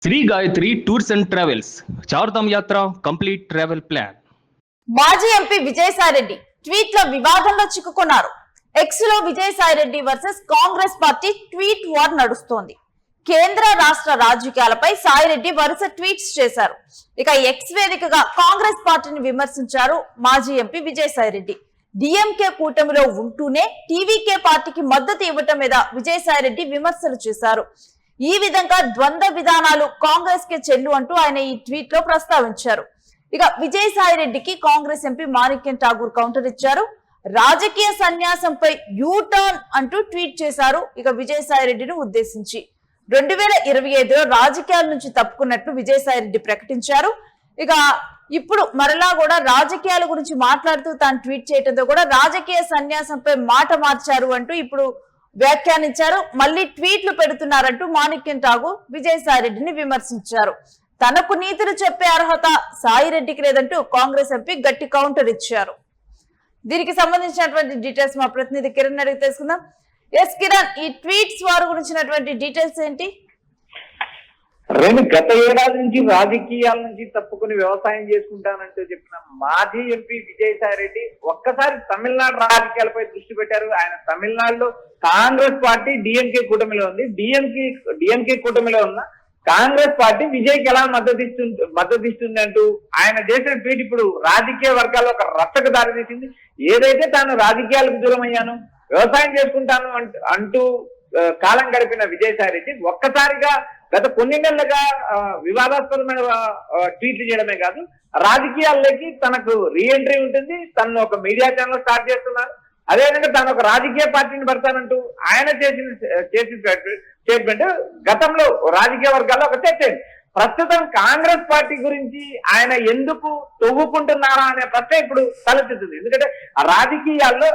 Shri Gayatri tours and travels Chardham yatra complete travel plan. మాజీ MP Vijayasai Reddy tweet లో వివాదంలో చిక్కుకున్నారు. ఎక్స్ లో Vijayasai Reddy versus Congress party tweet war నడుస్తోంది. కేంద్ర రాష్ట్ర రాజకీయాలపై సాయిరెడ్డి వరుస ట్వీట్స్ చేశారు. ఇక ఎక్స్ వేదికగా కాంగ్రెస్ పార్టీని విమర్శించారు మాజీ ఎంపీ విజయసాయిరెడ్డి. డిఎంకే కూటమిలో ఉంటూనే టీవీకే పార్టీకి మద్దతు ఇవ్వటం మీద విజయసాయిరెడ్డి విమర్శలు చేశారు. ఈ విధంగా ద్వంద్వ విధానాలు కాంగ్రెస్ కే చెల్లు అంటూ ఆయన ఈ ట్వీట్ లో ప్రస్తావించారు. ఇక విజయసాయిరెడ్డికి కాంగ్రెస్ ఎంపీ మాణిక్యం ఠాగూర్ కౌంటర్ ఇచ్చారు. రాజకీయ సన్యాసంపై యూటర్న్ అంటూ ట్వీట్ చేశారు. ఇక విజయసాయిరెడ్డిని ఉద్దేశించి 2025లో రాజకీయాల నుంచి తప్పుకున్నట్లు విజయసాయిరెడ్డి ప్రకటించారు. ఇక ఇప్పుడు మరలా కూడా రాజకీయాల గురించి మాట్లాడుతూ తాను ట్వీట్ చేయడంతో కూడా రాజకీయ సన్యాసంపై మాట మార్చారు అంటూ ఇప్పుడు వ్యాఖ్యానించారు. మళ్ళీ ట్వీట్లు పెడుతున్నారంటూ మాణిక్యం ఠాగూర్ విజయసాయిరెడ్డిని విమర్శించారు. తనకు నీతులు చెప్పే అర్హత సాయిరెడ్డికి లేదంటూ కాంగ్రెస్ ఎంపీ గట్టి కౌంటర్ ఇచ్చారు. దీనికి సంబంధించినటువంటి డీటెయిల్స్ మా ప్రతినిధి కిరణ్ అడిగి తెలుసుకుందాం. ఎస్ కిరణ్, ఈ ట్వీట్స్ వారి గురించినటువంటి డీటెయిల్స్ ఏంటి? గత ఏడాది నుంచి రాజకీయాల నుంచి తప్పుకుని వ్యవసాయం చేసుకుంటానంటూ చెప్పిన మాజీ ఎంపీ విజయసాయిరెడ్డి ఒక్కసారి తమిళనాడు రాజకీయాలపై దృష్టి పెట్టారు. ఆయన తమిళనాడులో కాంగ్రెస్ పార్టీ డిఎంకే కూటమిలో ఉంది. డిఎంకే కూటమిలో ఉన్న కాంగ్రెస్ పార్టీ విజయ్కి ఎలా మద్దతు ఇస్తుంది అంటూ ఆయన చేసిన ట్వీట్ ఇప్పుడు రాజకీయ వర్గాల్లో ఒక రచ్చకు దారితీసింది. ఏదైతే తాను రాజకీయాలకు దూరం అయ్యాను, వ్యవసాయం చేసుకుంటాను అంటూ కాలం గడిపిన విజయసాయిరెడ్డి ఒక్కసారిగా గత కొన్ని నెలలుగా వివాదాస్పదమైన ట్వీట్లు చేయడమే కాదు, రాజకీయాల్లోకి తనకు రీఎంట్రీ ఉంటుంది. తను ఒక మీడియా ఛానల్ స్టార్ట్ చేస్తున్నారు. అదేవిధంగా తాను ఒక రాజకీయ పార్టీని పెడతానంటూ ఆయన చేసిన స్టేట్మెంట్ గతంలో రాజకీయ వర్గాల్లో ఒక చర్చ. ప్రస్తుతం కాంగ్రెస్ పార్టీ గురించి ఆయన ఎందుకు తవ్వుకుంటున్నారా అనే ప్రశ్న ఇప్పుడు తలెత్తుతుంది. ఎందుకంటే రాజకీయాల్లో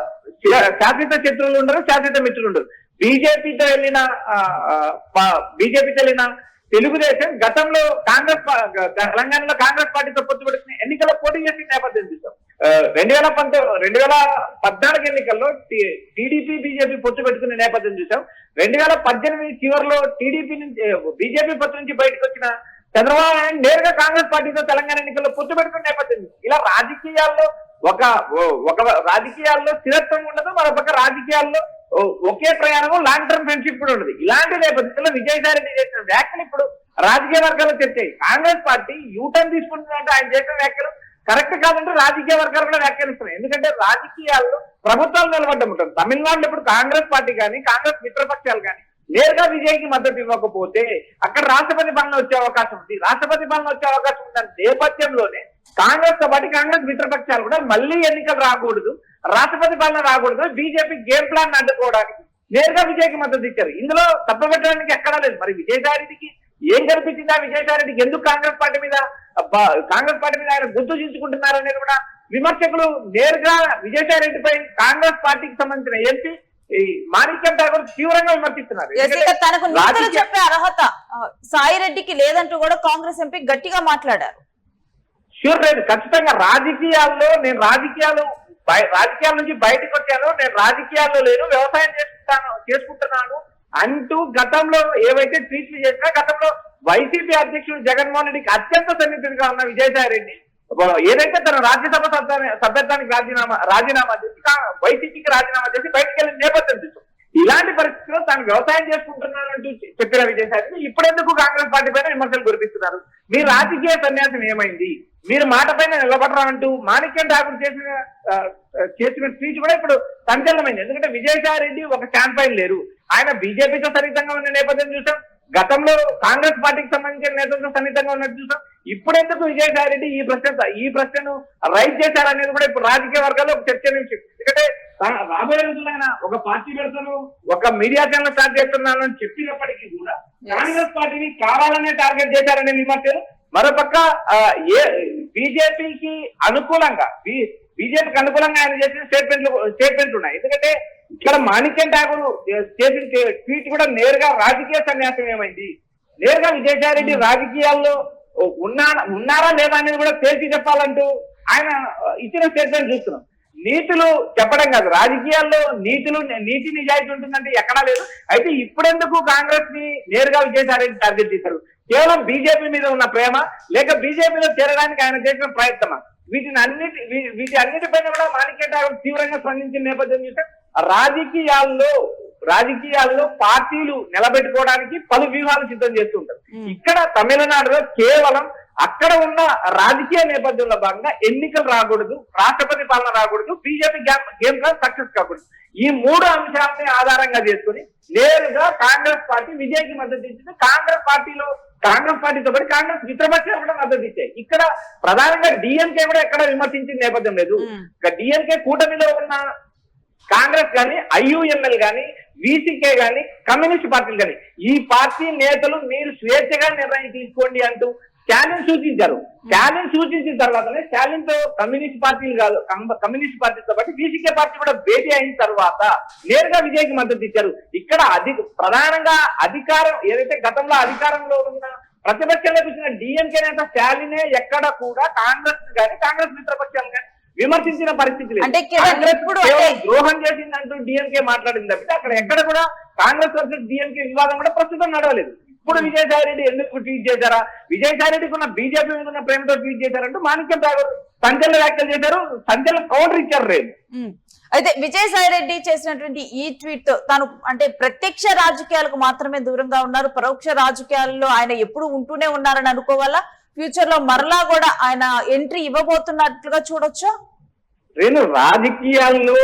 శాశ్వత శత్రువులు ఉండరు, శాశ్వత మిత్రులు ఉండరు. బీజేపీతో వెళ్ళిన తెలుగుదేశం గతంలో తెలంగాణలో కాంగ్రెస్ పార్టీతో పొత్తు పెట్టుకుని ఎన్నికల్లో పోటీ చేసిన నేపథ్యం చూసాం. 2014 ఎన్నికల్లో టీడీపీ బీజేపీ పొత్తు పెట్టుకునే నేపథ్యం చూసాం. 2018 చివరిలో టీడీపీ నుంచి బీజేపీ పొత్తు నుంచి బయటకు వచ్చిన చంద్రబాబు నాయుడు నేరుగా కాంగ్రెస్ పార్టీతో తెలంగాణ ఎన్నికల్లో పొత్తు పెట్టుకునే నేపథ్యం. ఇలా రాజకీయాల్లో ఒక రాజకీయాల్లో స్థిరత్వం ఉండదు, మరొక రాజకీయాల్లో ఒకే ప్రయాణము లాంగ్ టర్మ్ ఫ్రెండ్షిప్ కూడా ఉండదు. ఇలాంటి నేపథ్యంలో విజయసాయిరెడ్డి చేసిన వ్యాఖ్యలు ఇప్పుడు రాజకీయ వర్గాల్లో చర్చాయి. కాంగ్రెస్ పార్టీ యూటర్న్ తీసుకుంటుందంటే ఆయన చేసిన వ్యాఖ్యలు కరెక్ట్ కాదంటే రాజకీయ వర్గాలు కూడా వ్యాఖ్యానిస్తున్నాయి. ఎందుకంటే రాజకీయాల్లో ప్రభుత్వాలు నిలబడ్డం ఉంటుంది. తమిళనాడులో ఇప్పుడు కాంగ్రెస్ పార్టీ కానీ కాంగ్రెస్ మిత్రపక్షాలు కానీ నేరుగా విజయ్కి మద్దతు ఇవ్వకపోతే అక్కడ రాష్ట్రపతి పాలన వచ్చే అవకాశం ఉంది. రాష్ట్రపతి పాలన వచ్చే అవకాశం ఉందని నేపథ్యంలోనే కాంగ్రెస్ తో పాటు కాంగ్రెస్ మిత్రపక్షాలు కూడా మళ్ళీ ఎన్నికలు రాకూడదు, రాష్ట్రపతి పాలన రాకూడదు, బీజేపీ గేమ్ ప్లాన్ అడ్డుకోవడానికి నేరుగా విజయ్కి మద్దతు ఇచ్చారు. ఇందులో తప్పబెట్టడానికి ఎక్కడా లేదు. మరి విజయసాయిరెడ్డికి ఏం కనిపించిందా? విజయసాయిరెడ్డికి ఎందుకు కాంగ్రెస్ పార్టీ మీద ఆయన గుర్తు చించుకుంటున్నారు అనేది కూడా విమర్శకులు నేరుగా విజయసాయిరెడ్డిపై కాంగ్రెస్ పార్టీకి సంబంధించిన ఎంపీ మాణిక్యం ఠాగూర్ తీవ్రంగా విమర్శిస్తున్నారు. తనకు నీతులు చెప్పే అర్హత సాయిరెడ్డికి లేదంటూ కూడా కాంగ్రెస్ ఎంపీ గట్టిగా మాట్లాడారు. షూర్ లేదు, ఖచ్చితంగా రాజకీయాల్లో నేను రాజకీయాల నుంచి బయటకు వచ్చాను, నేను రాజకీయాల్లో లేను, వ్యవసాయం చేసుకుంటున్నాను అంటూ గతంలో ఏవైతే ట్వీట్లు చేసినా గతంలో వైసీపీ అధ్యక్షుడు జగన్మోహన్ రెడ్డికి అత్యంత సన్నిహితుడిగా ఉన్న విజయసాయిరెడ్డి ఏదైతే తన రాజ్యసభ సభ్యత్వానికి రాజీనామా చేసి వైసీపీకి రాజీనామా చేసి బయటకు వెళ్ళిన నేపథ్యం చూసాం. ఇలాంటి పరిస్థితుల్లో తాను వ్యవసాయం చేసుకుంటున్నానంటూ చెప్పిన విజయసాయిరెడ్డి ఇప్పుడెందుకు కాంగ్రెస్ పార్టీ పైన విమర్శలు కురిపిస్తున్నారు? మీ రాజకీయ సన్యాసం ఏమైంది? మీరు మాట పైన నిలబడరా అంటూ మాణిక్యం ఠాగూర్ చేసిన స్పీచ్ కూడా ఇప్పుడు సంచలనమైంది. ఎందుకంటే విజయసాయిరెడ్డి ఒక స్టాండ్ పైన లేరు. ఆయన బీజేపీతో సన్నిహితంగా ఉన్న నేపథ్యం చూసాం, గతంలో కాంగ్రెస్ పార్టీకి సంబంధించిన నేతలతో సన్నిహితంగా ఉన్నట్టు చూసాం. ఇప్పుడెందుకు విజయసాయిరెడ్డి ఈ ప్రశ్నను రైజ్ చేశారనేది కూడా ఇప్పుడు రాజకీయ వర్గాల్లో ఒక చర్చ నుంచి. ఎందుకంటే రాబోయే రోజుల్లో ఆయన ఒక పార్టీ పెడతాను, ఒక మీడియా ఛానల్ స్టార్ట్ చేస్తున్నాను అని చెప్పినప్పటికీ కూడా కాంగ్రెస్ పార్టీని కావాలనే టార్గెట్ చేశారనే విమర్శలు. మరోపక్క బీజేపీకి అనుకూలంగా ఆయన చేసిన స్టేట్మెంట్లు ఉన్నాయి. ఎందుకంటే ఇక్కడ మాణిక్యం ఠాగూర్ చేసిన ట్వీట్ కూడా నేరుగా రాజకీయ సన్యాసం ఏమైంది, నేరుగా విజయసాయిరెడ్డి రాజకీయాల్లో ఉన్నారా లేదా అనేది కూడా తేల్చి చెప్పాలంటూ ఆయన ఇచ్చిన స్టేట్మెంట్ చూస్తున్నాం. నీతులు చెప్పడం కాదు, రాజకీయాల్లో నీతి నిజాయితీ ఉంటుందంటే ఎక్కడా లేదు. అయితే ఇప్పుడెందుకు కాంగ్రెస్ ని నేరుగా విజయసాయిరెడ్డి టార్గెట్ చేశారు? కేవలం బీజేపీ మీద ఉన్న ప్రేమ లేక బీజేపీలో చేరడానికి ఆయన చేసిన ప్రయత్నమా? వీటి అన్నిటిపైన కూడా మాణిక్య ఠాగూర్ తీవ్రంగా స్పందించిన నేపథ్యం చూస్తే రాజకీయాల్లో పార్టీలు నిలబెట్టుకోవడానికి పలు వ్యూహాలు సిద్ధం చేస్తుంటారు. ఇక్కడ తమిళనాడులో కేవలం అక్కడ ఉన్న రాజకీయ నేపథ్యంలో భాగంగా ఎన్నికలు రాకూడదు, రాష్ట్రపతి పాలన రాకూడదు, బీజేపీ గేమ్ ప్లాన్ సక్సెస్ కాకూడదు. ఈ 3 అంశాలని ఆధారంగా చేసుకుని నేరుగా కాంగ్రెస్ పార్టీ విజయ్కి మద్దతు ఇచ్చింది. కాంగ్రెస్ పార్టీతో పాటు కాంగ్రెస్ మిత్రపక్షాలు కూడా మద్దతు ఇచ్చాయి. ఇక్కడ ప్రధానంగా డిఎంకే కూడా ఎక్కడ విమర్శించిన నేపథ్యం లేదు. ఇక డిఎంకే కూటమిలో ఉన్న కాంగ్రెస్ కానీ, ఐయుఎంఎల్ కానీ, వీసీకే కానీ, కమ్యూనిస్ట్ పార్టీలు కానీ ఈ పార్టీ నేతలు మీరు స్వేచ్ఛగా నిర్ణయం తీసుకోండి అంటూ స్టాలిన్ సూచించారు. స్టాలిన్ సూచించిన తర్వాతనే స్టాలిన్ తో కమ్యూనిస్ట్ పార్టీతో పాటు వీసీకే పార్టీ కూడా భేటీ అయిన తర్వాత నేరుగా విజయ్కి మద్దతు ఇచ్చారు. ఇక్కడ ప్రధానంగా అధికారం ఏదైతే గతంలో అధికారంలో ఉన్న ప్రతిపక్షంలోకి వచ్చిన డిఎంకే నేత స్టాలినే ఎక్కడ కూడా కాంగ్రెస్ మిత్రపక్షాలు కానీ విమర్శించిన పరిస్థితి లేదు. ద్రోహం చేసిందంటూ డిఎంకే మాట్లాడింది తప్పితే అక్కడ ఎక్కడ కూడా కాంగ్రెస్ వర్సెస్ డిఎంకే వివాదం కూడా ప్రస్తుతం నడవలేదు. ఇప్పుడు విజయసాయి రెడ్డి ఎందుకు ట్వీట్ చేశారా? విజయసాయి రెడ్డికి ఉన్న బీజేపీ మీద ఉన్న ప్రేమతో ట్వీట్ చేశారంటూ మాణిక్యం ఠాగూర్ సంచలన వ్యాఖ్యలు చేశారు. సంచలన కౌంటర్ ఇచ్చారు రేపు. అయితే విజయసాయి రెడ్డి చేసినటువంటి ఈ ట్వీట్ తో తాను అంటే ప్రత్యక్ష రాజకీయాలకు మాత్రమే దూరంగా ఉన్నారు, పరోక్ష రాజకీయాల్లో ఆయన ఎప్పుడు ఉంటూనే ఉన్నారని అనుకోవాలా? ఫ్యూచర్ లో మరలా కూడా ఆయన ఎంట్రీ ఇవ్వబోతున్నట్లుగా చూడొచ్చా? నేను రాజకీయాల్లో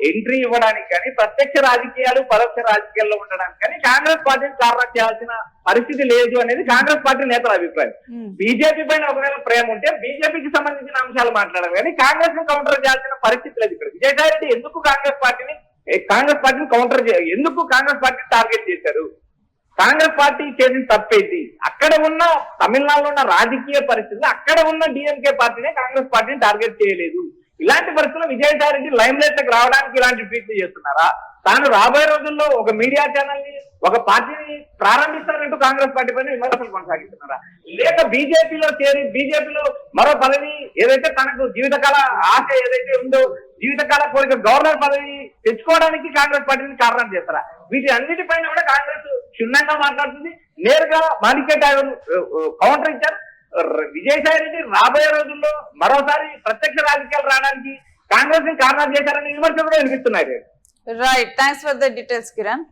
ఎంట్రీ ఇవ్వడానికి కానీ, ప్రత్యక్ష రాజకీయాలు పరోక్ష రాజకీయాల్లో ఉండడానికి కానీ కాంగ్రెస్ పార్టీని కారణం చేయాల్సిన పరిస్థితి లేదు అనేది కాంగ్రెస్ పార్టీ నేతల అభిప్రాయం. బీజేపీ పైన ఒకవేళ ప్రేమ ఉంటే బీజేపీకి సంబంధించిన అంశాలు మాట్లాడాలి కానీ కాంగ్రెస్ ని కౌంటర్ చేయాల్సిన పరిస్థితి లేదు. ఇక్కడ విజయసాయి రెడ్డి ఎందుకు కాంగ్రెస్ పార్టీని కౌంటర్ ఎందుకు కాంగ్రెస్ పార్టీని టార్గెట్ చేశారు? కాంగ్రెస్ పార్టీ చేసిన తప్పేంటి? అక్కడ ఉన్న తమిళనాడులో ఉన్న రాజకీయ పరిస్థితులు అక్కడ ఉన్న డిఎంకే పార్టీనే కాంగ్రెస్ పార్టీని టార్గెట్ చేయలేదు. ఇలాంటి పరిస్థితుల్లో విజయసాయి రెడ్డి లైమ్ లైట్ లకు రావడానికి ఇలాంటి ట్వీట్లు చేస్తున్నారా? తాను రాబోయే రోజుల్లో ఒక మీడియా ఛానల్ ని, ఒక పార్టీని ప్రారంభిస్తారంటూ కాంగ్రెస్ పార్టీ పైన విమర్శలు కొనసాగిస్తున్నారా? లేక బీజేపీలో మరో పదవి ఏదైతే తనకు జీవితకాల ఆశ ఏదైతే ఉందో, జీవితకాల కోరిక గవర్నర్ పదవి తెచ్చుకోవడానికి కాంగ్రెస్ పార్టీని కారణం చేస్తారా? వీటి అన్నిటిపైన కూడా కాంగ్రెస్ క్షుణ్ణంగా మాట్లాడుతుంది. నేరుగా మాణిక్య ఠాగూర్ కౌంటర్ ఇచ్చారు. విజయసాయి రెడ్డి రాబోయే రోజుల్లో మరోసారి ప్రత్యక్ష రాజకీయాలు రావడానికి కాంగ్రెస్ ని కారణం చేశారనే విమర్శలు కూడా వినిపిస్తున్నాయి. Right, thanks for the details Kiran.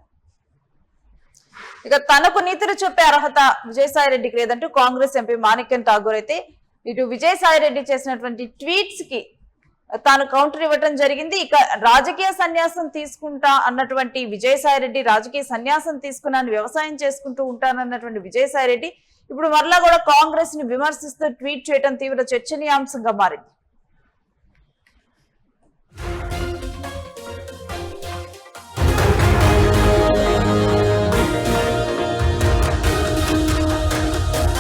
ఇక తనకు నీతులు చెప్పే అర్హత విజయసాయి రెడ్డికి లేదంటూ కాంగ్రెస్ ఎంపీ మాణిక్యం ఠాగూర్ అయితే ఇటు విజయసాయి రెడ్డి చేసినటువంటి ట్వీట్స్ కి తాను కౌంటర్ ఇవ్వటం జరిగింది. ఇక రాజకీయ సన్యాసం తీసుకుంటా అన్నటువంటి విజయసాయి రెడ్డి రాజకీయ సన్యాసం తీసుకున్నాను, వ్యవసాయం చేసుకుంటూ ఉంటానన్నటువంటి విజయసాయి రెడ్డి ఇప్పుడు మరలా కూడా కాంగ్రెస్ ని విమర్శిస్తూ ట్వీట్ చేయడం తీవ్ర చర్చనీయాంశంగా మారింది.